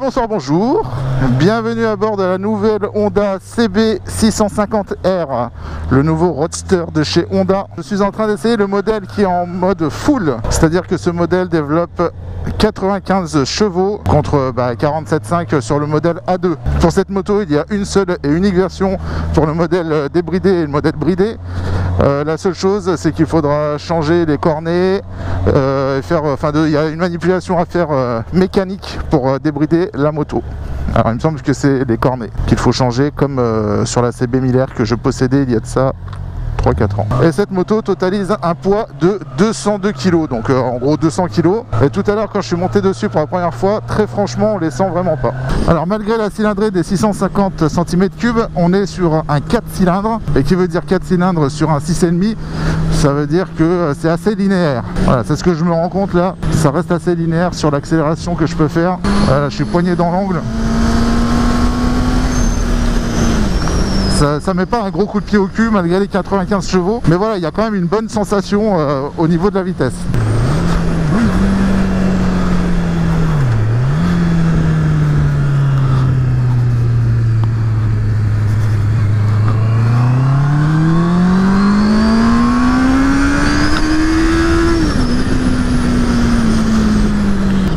Bonsoir, bonjour, bienvenue à bord de la nouvelle Honda CB650R, le nouveau roadster de chez Honda. Je suis en train d'essayer le modèle qui est en mode full, c'est-à-dire que ce modèle développe 95 chevaux contre 47,5 sur le modèle A2. Pour cette moto, il y a une seule et unique version pour le modèle débridé et le modèle bridé. La seule chose, c'est qu'il faudra changer les cornets, il y a une manipulation à faire mécanique pour débrider la moto. Alors il me semble que c'est les cornets qu'il faut changer comme sur la CB 1000R que je possédais il y a de ça 3-4 ans. Et cette moto totalise un poids de 202 kg, donc en gros 200 kg. Et tout à l'heure quand je suis monté dessus pour la première fois, très franchement on les sent vraiment pas. Alors malgré la cylindrée des 650 cm3, on est sur un 4 cylindres. Et qui veut dire 4 cylindres sur un 6,5, ça veut dire que c'est assez linéaire. Voilà, c'est ce que je me rends compte là, ça reste assez linéaire sur l'accélération que je peux faire. Voilà, je suis poigné dans l'angle. Ça met pas un gros coup de pied au cul malgré les 95 chevaux, mais voilà, il y a quand même une bonne sensation au niveau de la vitesse.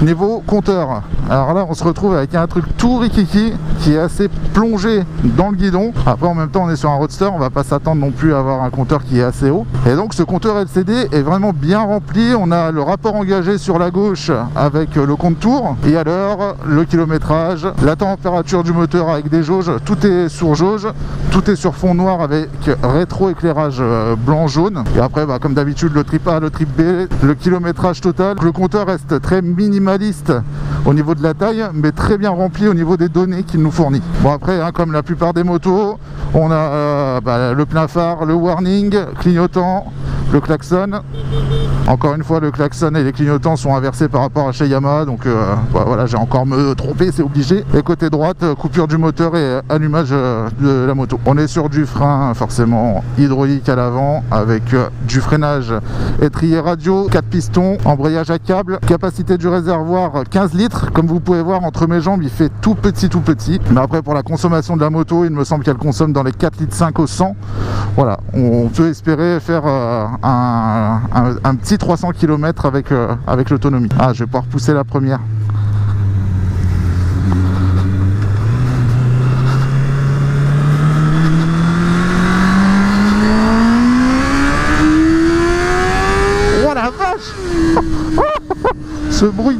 Niveau compteur, alors là on se retrouve avec un truc tout rikiki qui est assez plongé dans le guidon. Après en même temps on est sur un roadster, on va pas s'attendre non plus à avoir un compteur qui est assez haut. Et donc ce compteur LCD est vraiment bien rempli. On a le rapport engagé sur la gauche avec le compte tour et à l'heure, le kilométrage, la température du moteur avec des jauges, tout est sur jauge, tout est sur fond noir avec rétro-éclairage blanc-jaune. Et après comme d'habitude le trip A, le trip B, le kilométrage total. Le compteur reste très minimaliste au niveau de la taille, mais très bien rempli au niveau des données qu'il nous fournit. Bon après, comme la plupart des motos, on a le plein phare, le warning, clignotant, le klaxon. Encore une fois, le klaxon et les clignotants sont inversés par rapport à chez Yamaha, donc voilà, j'ai encore me trompé, c'est obligé. Et côté droite, coupure du moteur et allumage de la moto. On est sur du frein forcément hydraulique à l'avant avec du freinage étrier radio, 4 pistons, embrayage à câble, capacité du réservoir 15 litres. Comme vous pouvez voir, entre mes jambes il fait tout petit, mais après pour la consommation de la moto, il me semble qu'elle consomme dans les 4,5 litres au 100. Voilà, on peut espérer faire un petit 300 km avec l'autonomie. Ah, je vais pouvoir pousser la première. Oh la vache. Ce bruit.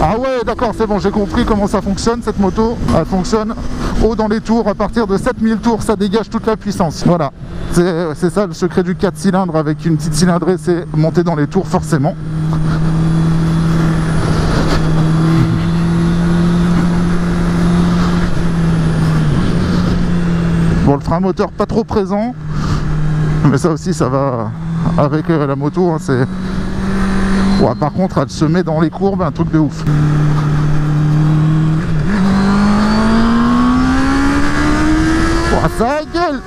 Ah ouais, d'accord, c'est bon, j'ai compris comment ça fonctionne cette moto. Elle fonctionne haut dans les tours, à partir de 7000 tours, ça dégage toute la puissance. Voilà, c'est ça le secret du 4 cylindres avec une petite cylindrée, c'est monter dans les tours forcément. frein moteur pas trop présent, mais ça aussi ça va avec la moto, hein, c'est... Ouais, par contre elle se met dans les courbes, un truc de ouf. Oh, ça gueule.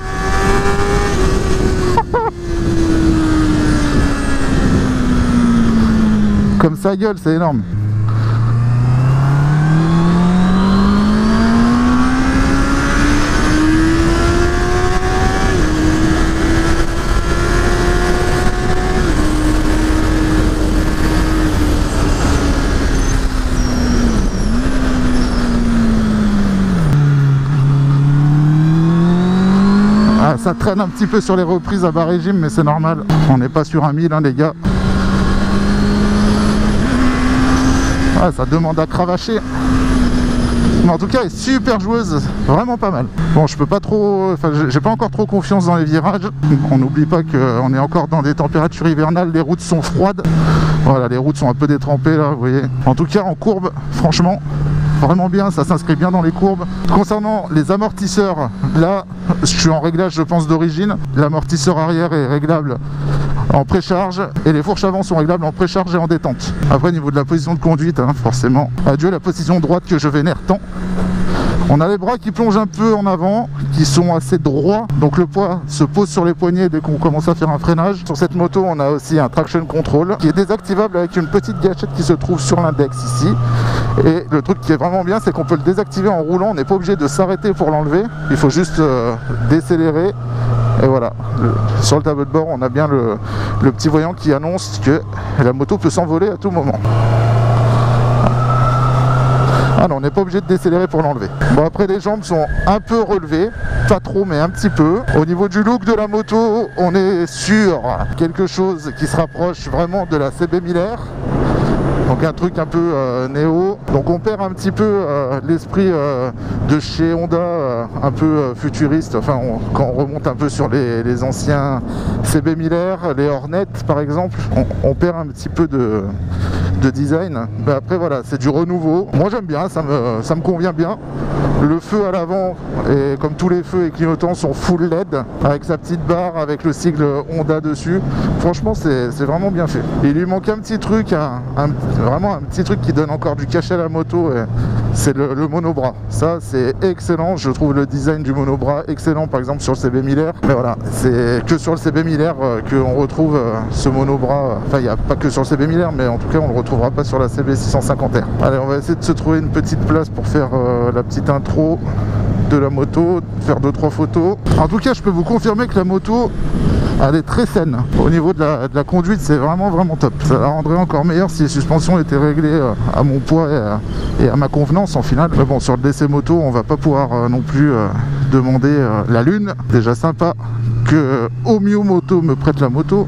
Comme ça gueule, c'est énorme. Ça traîne un petit peu sur les reprises à bas régime, mais c'est normal. On n'est pas sur un 1000, hein, les gars. Ouais, ça demande à cravacher. Mais en tout cas, elle est super joueuse, vraiment pas mal. Bon, je peux pas trop... Enfin, j'ai pas encore trop confiance dans les virages. On n'oublie pas qu'on est encore dans des températures hivernales, les routes sont froides. Voilà, les routes sont un peu détrempées, là, vous voyez. En tout cas, en courbe, franchement... vraiment bien, ça s'inscrit bien dans les courbes. Concernant les amortisseurs, là je suis en réglage je pense d'origine. L'amortisseur arrière est réglable en précharge et les fourches avant sont réglables en précharge et en détente. Après, au niveau de la position de conduite, hein, forcément, adieu la position droite que je vénère tant. On a les bras qui plongent un peu en avant, qui sont assez droits, donc le poids se pose sur les poignets dès qu'on commence à faire un freinage. Sur cette moto, on a aussi un traction control qui est désactivable avec une petite gâchette qui se trouve sur l'index ici. Et le truc qui est vraiment bien, c'est qu'on peut le désactiver en roulant, on n'est pas obligé de s'arrêter pour l'enlever, il faut juste décélérer. Et voilà, sur le tableau de bord, on a bien le petit voyant qui annonce que la moto peut s'envoler à tout moment. Ah non, on n'est pas obligé de décélérer pour l'enlever. Bon, après les jambes sont un peu relevées, pas trop mais un petit peu. Au niveau du look de la moto, on est sur quelque chose qui se rapproche vraiment de la CB 1000R. Donc un truc un peu néo. Donc on perd un petit peu l'esprit de chez Honda, un peu futuriste. Enfin, quand on remonte un peu sur les anciens CB 1000R, les Hornet par exemple, on perd un petit peu de design. Mais après voilà, c'est du renouveau. Moi j'aime bien, ça me convient bien. Le feu à l'avant, et comme tous les feux et clignotants, sont full LED avec sa petite barre, avec le sigle Honda dessus. Franchement, c'est vraiment bien fait. Il lui manque un petit truc, vraiment un petit truc qui donne encore du cachet à la moto, c'est le monobras. Ça, c'est excellent. Je trouve le design du monobras excellent, par exemple sur le CB 1000R. Mais voilà, c'est que sur le CB 1000R qu'on retrouve ce monobras. Enfin, il n'y a pas que sur le CB 1000R, mais en tout cas, on ne le retrouvera pas sur la CB 650R. Allez, on va essayer de se trouver une petite place pour faire la petite intro de la moto, faire 2-3 photos. En tout cas, je peux vous confirmer que la moto, elle est très saine. Au niveau de la conduite, c'est vraiment top. Ça la rendrait encore meilleure si les suspensions étaient réglées à mon poids et à ma convenance en final. Mais bon, sur le DC moto, on va pas pouvoir non plus demander la lune. Déjà sympa que Omio Moto me prête la moto.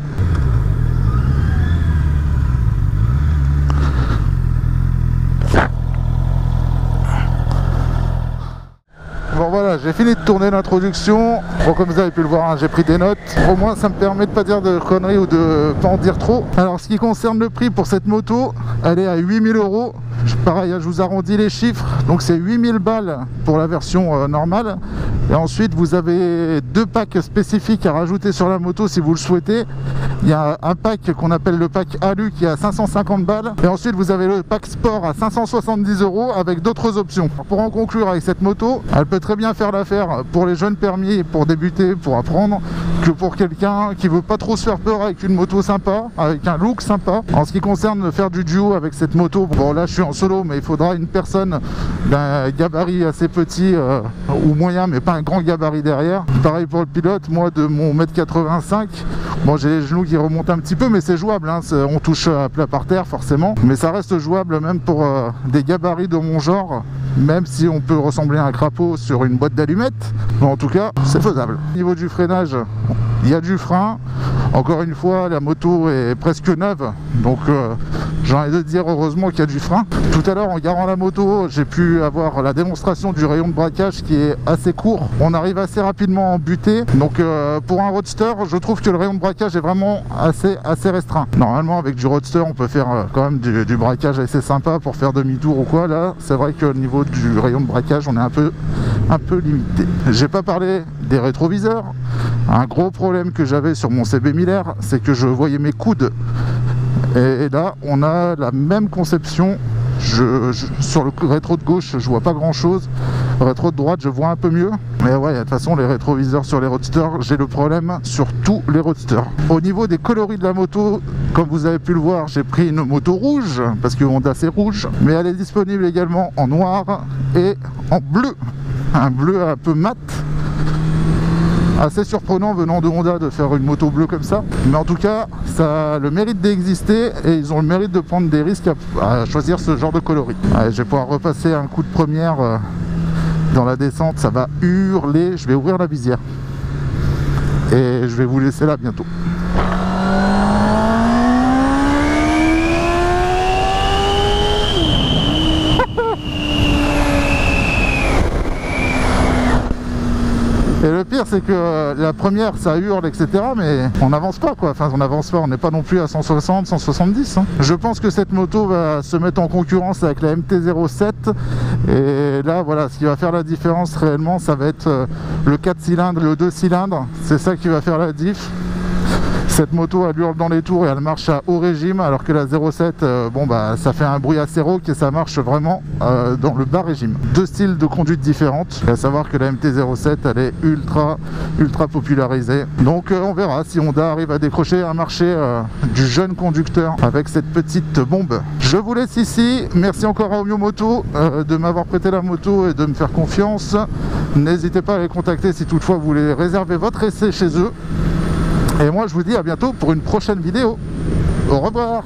Bon voilà, j'ai fini de tourner l'introduction. Bon, comme vous avez pu le voir, hein, j'ai pris des notes. Au moins ça me permet de pas dire de conneries ou de pas en dire trop. Alors ce qui concerne le prix pour cette moto, elle est à 8000 €. Pareil, je vous arrondis les chiffres. Donc c'est 8000 balles pour la version normale. Et ensuite vous avez 2 packs spécifiques à rajouter sur la moto si vous le souhaitez. Il y a un pack qu'on appelle le pack Alu qui est à 550 balles. Et ensuite vous avez le pack Sport à 570 € avec d'autres options. Pour en conclure avec cette moto, elle peut très bien faire l'affaire pour les jeunes permis, pour débuter, pour apprendre, que pour quelqu'un qui veut pas trop se faire peur avec une moto sympa, avec un look sympa. En ce qui concerne faire du duo avec cette moto, bon là je suis en solo, mais il faudra une personne d'un gabarit assez petit ou moyen, mais pas un grand gabarit derrière. Pareil pour le pilote, moi de mon 1m85, bon j'ai les genoux qui remontent un petit peu, mais c'est jouable, hein, on touche à plat par terre forcément, mais ça reste jouable même pour des gabarits de mon genre, même si on peut ressembler à un crapaud sur une boîte d'allumettes. Mais en tout cas, c'est faisable. Au niveau du freinage, il y a du frein. Encore une fois, la moto est presque neuve, donc j'ai envie de dire heureusement qu'il y a du frein. Tout à l'heure, en garant la moto, j'ai pu avoir la démonstration du rayon de braquage qui est assez court. On arrive assez rapidement en butée, donc pour un roadster, je trouve que le rayon de braquage est vraiment assez restreint. Normalement, avec du roadster, on peut faire quand même du braquage assez sympa pour faire demi-tour ou quoi. Là, c'est vrai que au niveau du rayon de braquage, on est un peu un peu limité. J'ai pas parlé des rétroviseurs. Un gros problème que j'avais sur mon CB 1000R, c'est que je voyais mes coudes. Et là, on a la même conception. Sur le rétro de gauche, je vois pas grand chose. Rétro de droite, je vois un peu mieux. Mais ouais, de toute façon, les rétroviseurs sur les roadsters, j'ai le problème sur tous les roadsters. Au niveau des coloris de la moto, comme vous avez pu le voir, j'ai pris une moto rouge parce que Honda c'est rouge, mais elle est disponible également en noir et en bleu. Un bleu un peu mat. Assez surprenant venant de Honda de faire une moto bleue comme ça, mais en tout cas ça a le mérite d'exister et ils ont le mérite de prendre des risques à choisir ce genre de coloris. Allez, je vais pouvoir repasser un coup de première dans la descente, ça va hurler. Je vais ouvrir la visière et je vais vous laisser là bientôt. Et le pire c'est que la première ça hurle etc, mais on n'avance pas quoi, enfin on n'avance pas, on n'est pas non plus à 160, 170 hein. Je pense que cette moto va se mettre en concurrence avec la MT-07 et là voilà, ce qui va faire la différence réellement ça va être le 4 cylindres, le 2 cylindres, c'est ça qui va faire la diff. Cette moto elle hurle dans les tours et elle marche à haut régime, alors que la 07 bon bah ça fait un bruit assez rauque et ça marche vraiment dans le bas régime. Deux styles de conduite différentes, à savoir que la MT-07 elle est ultra popularisée. Donc on verra si Honda arrive à décrocher un marché du jeune conducteur avec cette petite bombe. Je vous laisse ici, merci encore à Omio Moto de m'avoir prêté la moto et de me faire confiance. N'hésitez pas à les contacter si toutefois vous voulez réserver votre essai chez eux. Et moi je vous dis à bientôt pour une prochaine vidéo. Au revoir.